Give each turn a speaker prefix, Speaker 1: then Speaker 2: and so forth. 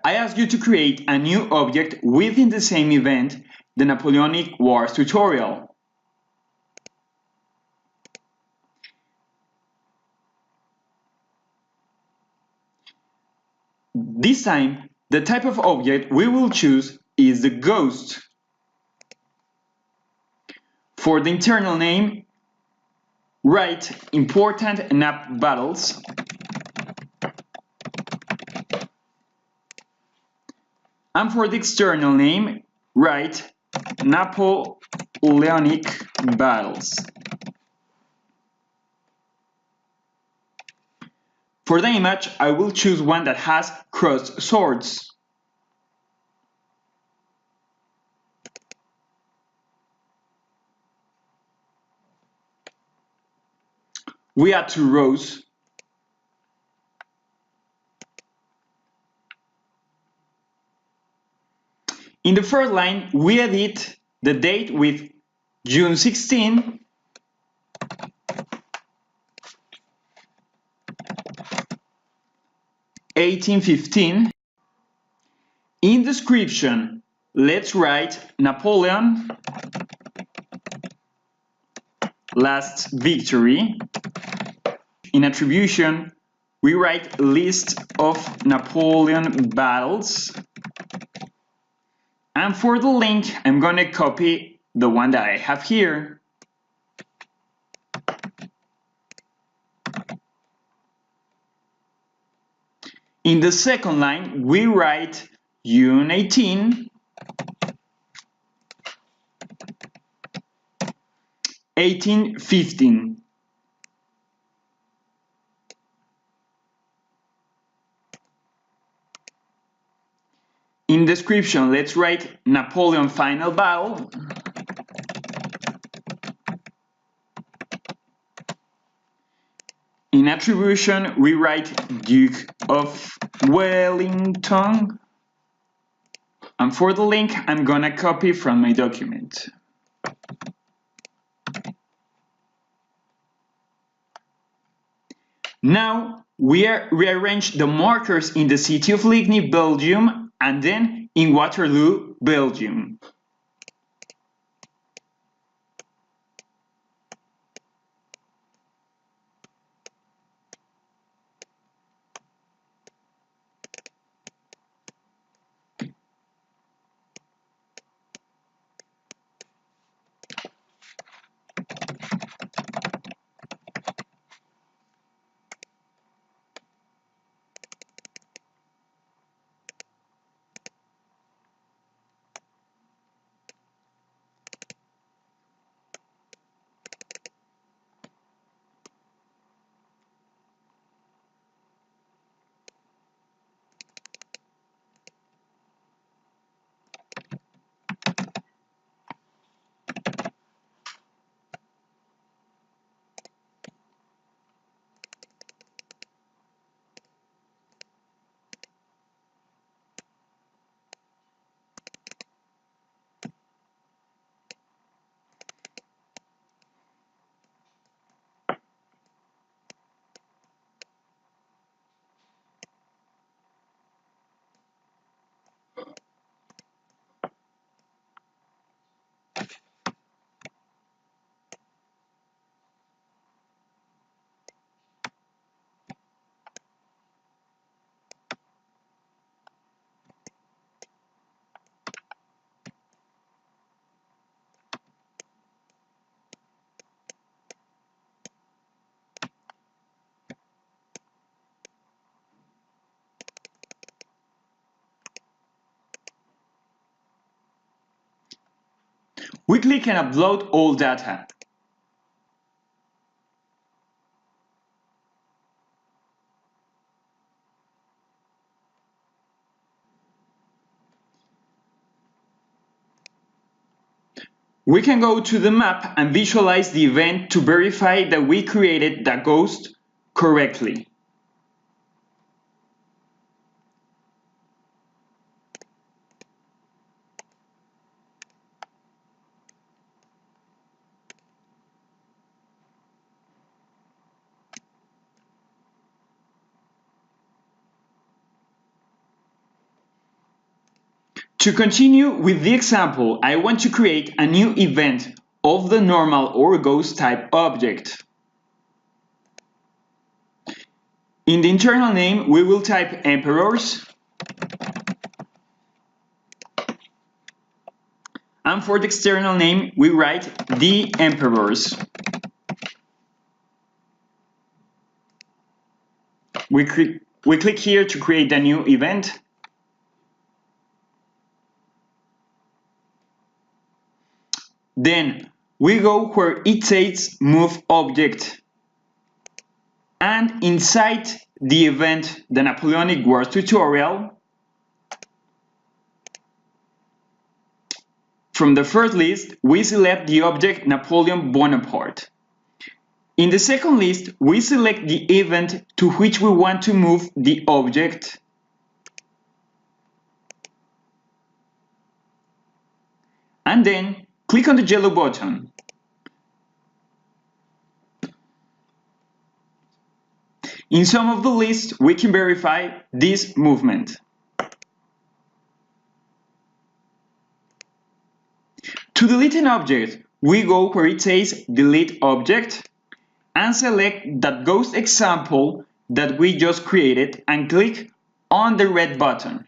Speaker 1: I ask you to create a new object within the same event, the Napoleonic Wars tutorial. This time, the type of object we will choose is the ghost. For the internal name, write important NAP battles. And for the external name, write Napoleonic battles. For the image, I will choose one that has crossed swords. We add 2 rows. In the first line, we edit the date with June 16, (1815). In description, let's write Napoleon last victory. In attribution, we write list of Napoleon battles. And for the link, I'm gonna copy the one that I have here. In the second line, we write June 18, 1815. In description, let's write Napoleon final battle. In attribution, we write Duke of Wellington. And for the link, I'm gonna copy from my document. Now, we rearrange the markers in the city of Ligny, Belgium, and then in Waterloo, Belgium. We click and upload all data. We can go to the map and visualize the event to verify that we created the ghost correctly. To continue with the example, I want to create a new event of the normal or ghost type object. In the internal name, we will type emperors, and for the external name, we write the emperors. We click here to create a new event. Then we go where it says move object. And inside the event, the Napoleonic Wars tutorial, from the first list, we select the object Napoleon Bonaparte. In the second list, we select the event to which we want to move the object. And then click on the yellow button. In some of the lists, we can verify this movement. To delete an object, we go where it says delete object and select that ghost example that we just created and click on the red button.